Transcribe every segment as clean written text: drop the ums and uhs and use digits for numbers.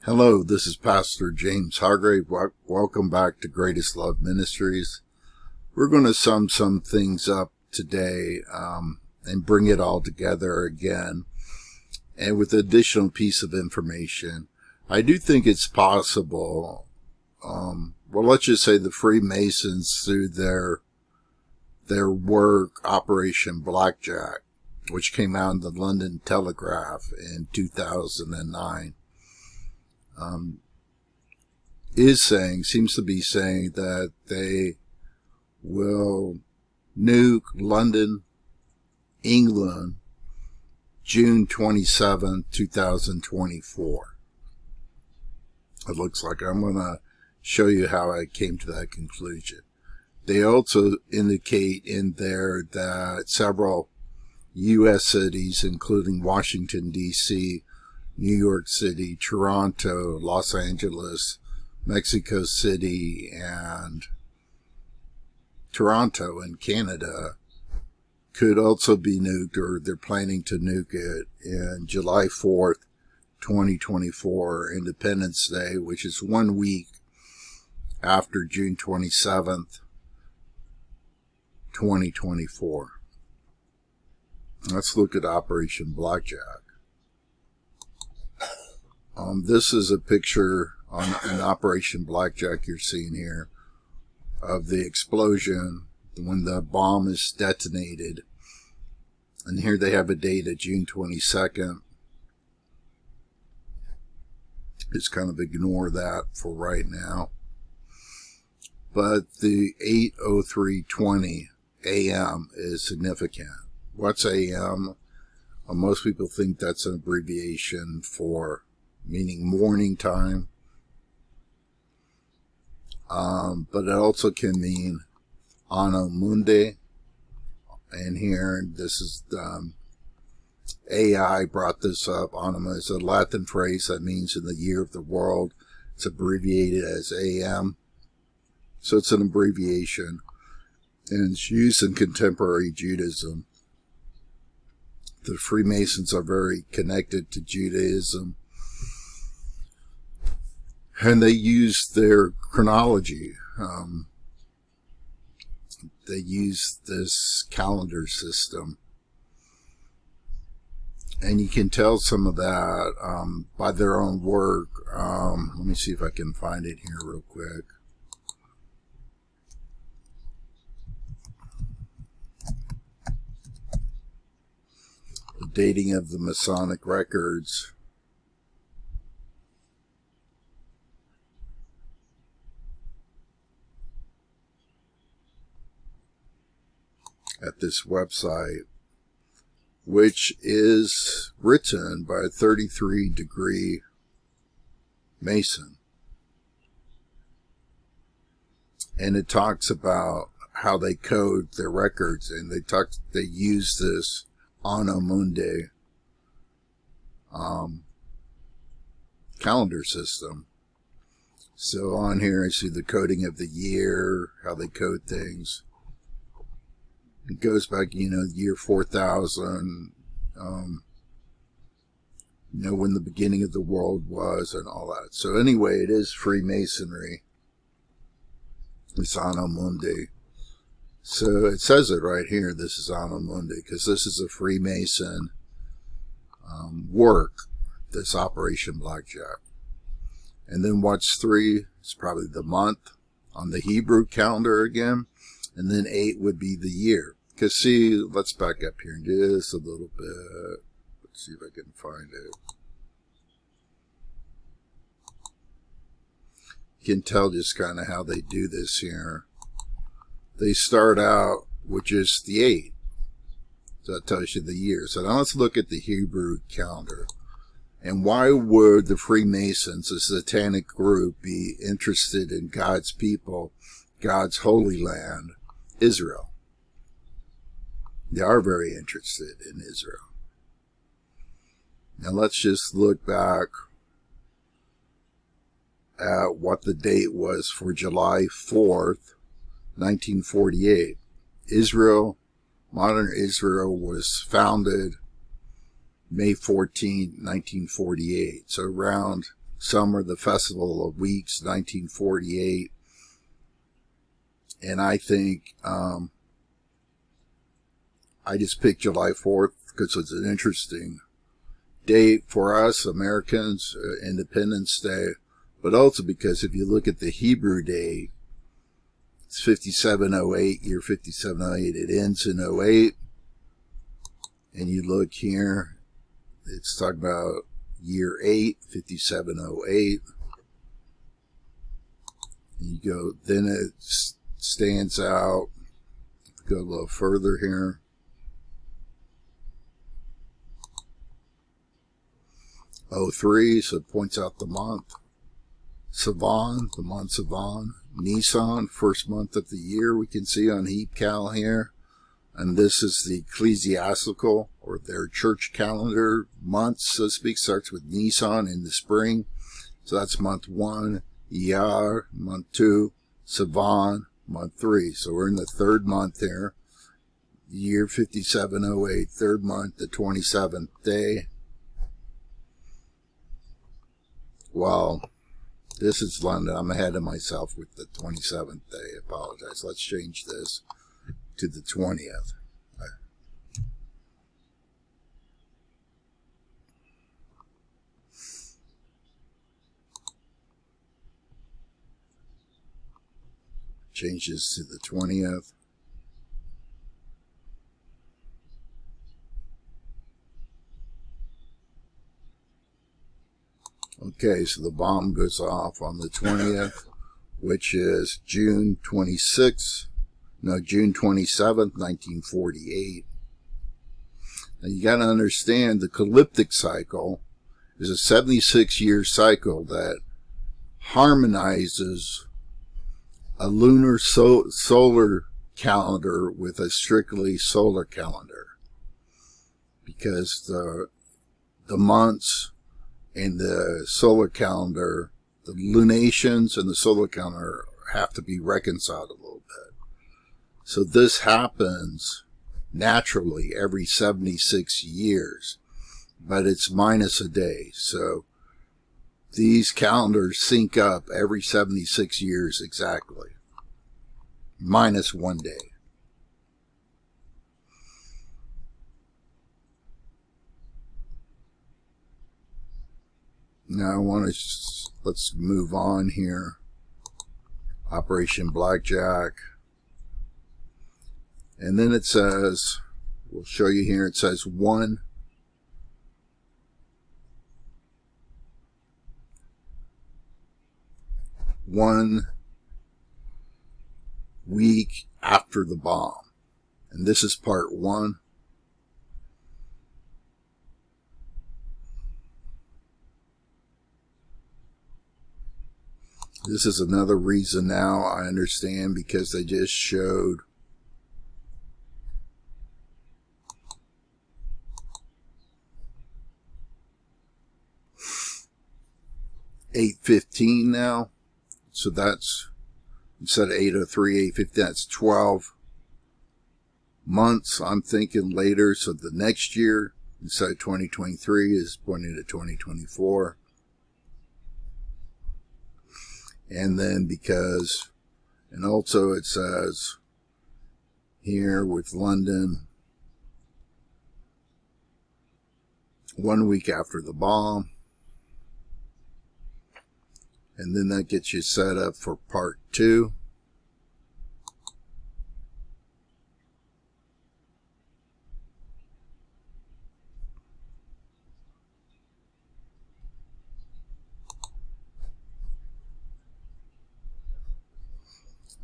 Hello, this is Pastor James Hargrave. Welcome back to Greatest Love Ministries. We're going to sum some things up today and bring it all together again. And with an additional piece of information, I do think it's possible, let's just say the Freemasons through their work, Operation Blackjack, which came out in the London Telegraph in 2009, seems to be saying that they will nuke London, England, June 27, 2024. It looks like I'm going to show you how I came to that conclusion. They also indicate in there that several U.S. cities, including Washington, D.C., New York City, Toronto, Los Angeles, Mexico City, and Toronto in Canada, could also be nuked, or they're planning to nuke it in July 4th, 2024, Independence Day, which is 1 week after June 27th, 2024. Let's look at Operation Blackjack. This is a picture on an Operation Blackjack you're seeing here of the explosion when the bomb is detonated. And here they have a date of June 22nd. Just kind of ignore that for right now. But the 8:03:20 a.m. is significant. What's AM? Most people think that's an abbreviation for meaning morning time. But it also can mean Anno Mundi. And here, this is AI brought this up. Anima is a Latin phrase that means in the year of the world. It's abbreviated as AM. So it's an abbreviation. And it's used in contemporary Judaism. The Freemasons are very connected to Judaism. And they use their chronology. They use this calendar system. And you can tell some of that by their own work. Let me see if I can find it here real quick. The dating of the Masonic records. At this website, which is written by a 33-degree Mason. And it talks about how they code their records, and they use this Anno Mundi calendar system. So on here I see the coding of the year, how they code things. It goes back, the year 4000, when the beginning of the world was and all that. So anyway, it is Freemasonry. It's Anno Mundi. So it says it right here, this is Anno Mundi, because this is a Freemason work, this Operation Blackjack. And then what's 3 is probably the month on the Hebrew calendar again. And then 8 would be the year. Because see, let's back up here just a little bit. Let's see if I can find it. You can tell just kind of how they do this here. They start out with just the 8. So that tells you the year. So now let's look at the Hebrew calendar. And why would the Freemasons, a satanic group, be interested in God's people, God's holy land, Israel? They are very interested in Israel. Now let's just look back at what the date was for July 4th, 1948. Modern Israel was founded May 14, 1948. So around summer, the Festival of Weeks, 1948. And I think I just picked July 4th because it's an interesting date for us Americans, Independence Day, but also because if you look at the Hebrew day, it's 5708, year 5708. It ends in '08. And you look here, it's talking about year 8, 5708. And you go, then it stands out. Go a little further here. '03, so it points out the month. Sivan, the month Sivan. Nisan, first month of the year, we can see on HeapCal here. And this is the ecclesiastical, or their church calendar month, so to speak. Starts with Nisan in the spring. So that's month 1. Iyar, month 2. Sivan, month 3. So we're in the third month here. Year 5708, third month, the 27th day. Well, this is London. I'm ahead of myself with the 27th day. I apologize. Let's change this to the 20th. Change this to the 20th. Okay, so the bomb goes off on the 20th, which is June 27th, 1948. Now you got to understand the calyptic cycle is a 76-year cycle that harmonizes a lunar solar calendar with a strictly solar calendar, because the months in the solar calendar, the lunations and the solar calendar have to be reconciled a little bit. So this happens naturally every 76 years, but it's minus a day. So these calendars sync up every 76 years exactly, minus 1 day. Now let's move on here. Operation Blackjack. And then it says, we'll show you here, it says 1 week after the bomb. And this is part 1. This is another reason now I understand, because they just showed $8.15 now. So that's, instead of 803, 850, that's 12 months, I'm thinking, later. So the next year, instead of 2023, is pointing to 2024. And then because, and also it says here with London, 1 week after the bomb. And then that gets you set up for part 2.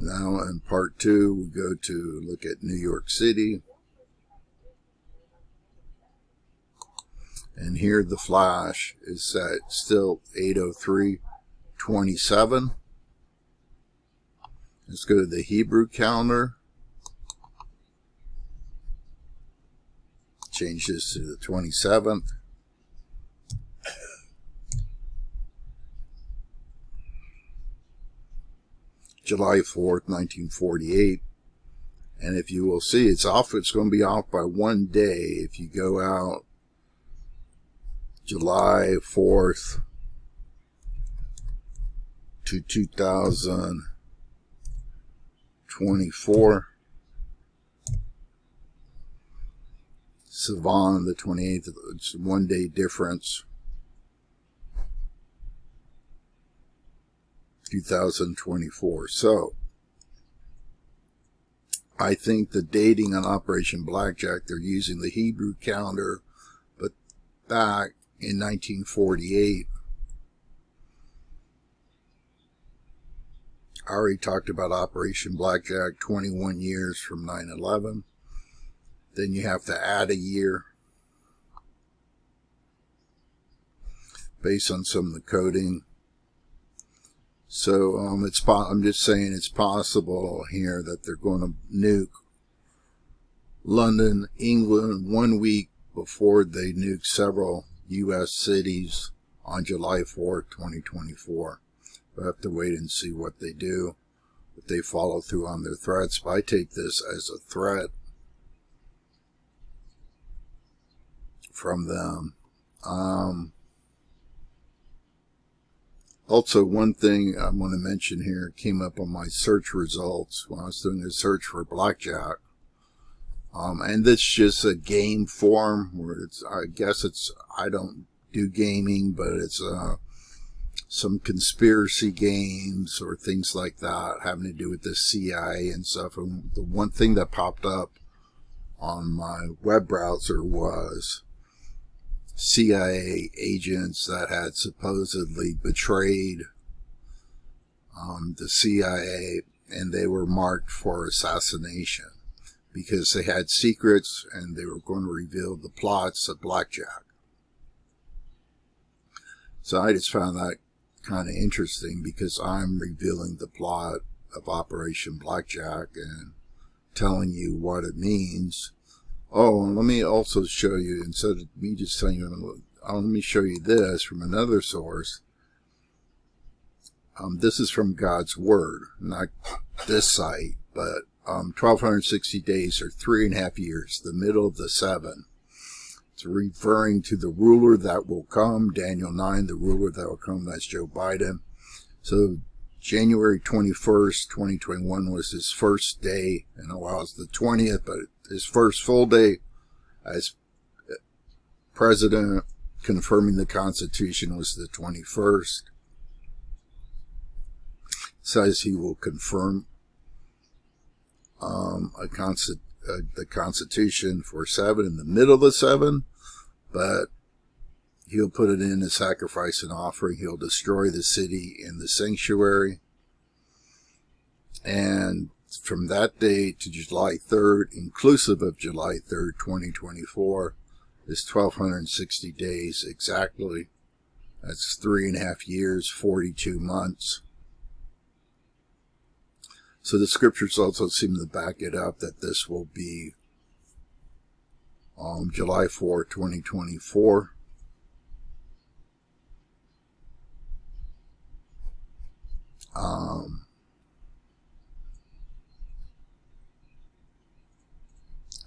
Now in part 2, we go to look at New York City. And here the flash is at still 803:27. Let's go to the Hebrew calendar. Change this to the 27th. July 4th, 1948. And if you will see, it's going to be off by 1 day if you go out July 4th to 2024. Savon, the 28th, it's a 1 day difference. 2024. So, I think the dating on Operation Blackjack, they're using the Hebrew calendar, but back in 1948, I already talked about Operation Blackjack, 21 years from 9/11. Then you have to add a year based on some of the coding. So I'm just saying it's possible here that they're going to nuke London, England, 1 week before they nuke several U.S. cities on July 4th, 2024. We'll have to wait and see what they do, if they follow through on their threats. But I take this as a threat from them. Also, one thing I want to mention here came up on my search results when I was doing a search for blackjack. And this is just a game form where I don't do gaming, but it's some conspiracy games or things like that having to do with the CIA and stuff. And the one thing that popped up on my web browser was CIA agents that had supposedly betrayed the CIA, and they were marked for assassination because they had secrets and they were going to reveal the plots of blackjack. So I just found that kind of interesting because I'm revealing the plot of Operation Blackjack and telling you what it means. Oh, and let me also show you, instead of me just telling you, let me show you this from another source. This is from God's Word, not this site, but 1,260 days or 3.5 years, the middle of the 7. It's referring to the ruler that will come, Daniel 9, the ruler that will come, that's Joe Biden. So January 21st, 2021 was his first day, and while it's the 20th, but his first full day as president, confirming the Constitution, was the 21st. It says he will confirm the Constitution for 7 in the middle of the 7, but he'll put it in a sacrifice and offering. He'll destroy the city and the sanctuary. And from that day to July 3rd, inclusive of July 3rd, 2024, is 1,260 days exactly. That's 3.5 years, 42 months. So the scriptures also seem to back it up that this will be July 4, 2024.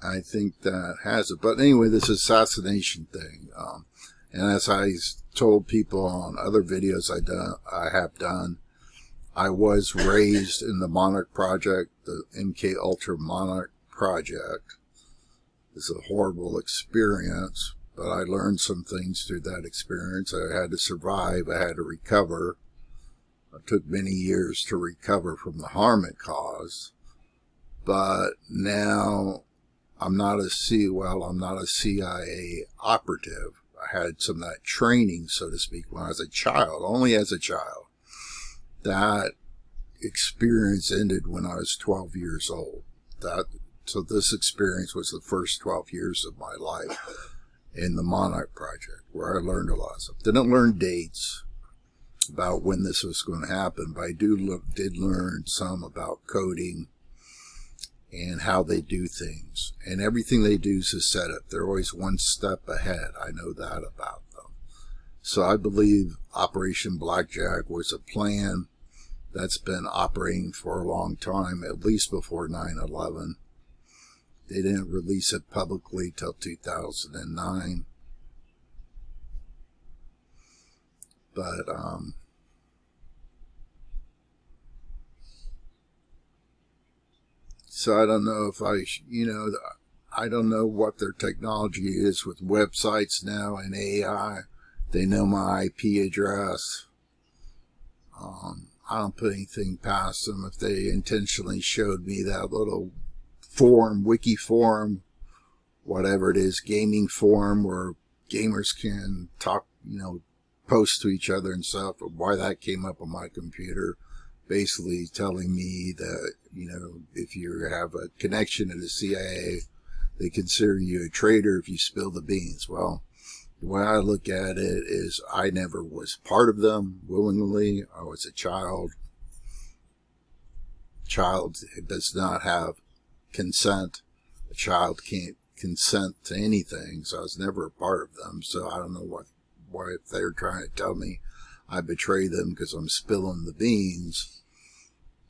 I think that has it. But anyway, this assassination thing. And as I told people on other videos I have done, I was raised in the Monarch Project, the MK Ultra Monarch Project. It's a horrible experience, but I learned some things through that experience. I had to survive. I had to recover. It took many years to recover from the harm it caused. But now I'm not a CIA operative. I had some of that training, so to speak, when I was a child, only as a child. That experience ended when I was 12 years old. So this experience was the first 12 years of my life in the Monarch Project, where I learned a lot of stuff. Didn't learn dates about when this was going to happen, but I did learn some about coding and how they do things. And everything they do is a setup. They're always one step ahead. I know that about them. So I believe Operation Blackjack was a plan that's been operating for a long time, at least before 9/11. They didn't release it publicly till 2009. But so I don't know if I don't know what their technology is with websites now and AI. They know my IP address. I don't put anything past them. If they intentionally showed me that little forum, wiki forum, whatever it is, gaming forum where gamers can talk, post to each other and stuff, or why that came up on my computer, basically telling me that, if you have a connection to the CIA, they consider you a traitor if you spill the beans. Well, the way I look at it is I never was part of them willingly. I was a child. Child does not have consent. A child can't consent to anything, so I was never a part of them. So I don't know why if they're trying to tell me I betray them because I'm spilling the beans.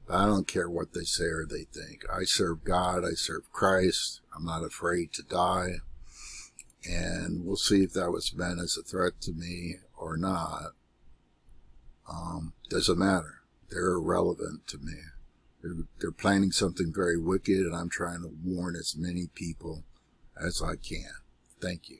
I don't care what they say or they think. I serve God. I serve Christ. I'm not afraid to die. And we'll see if that was meant as a threat to me or not. Doesn't matter. They're irrelevant to me. They're planning something very wicked, and I'm trying to warn as many people as I can. Thank you.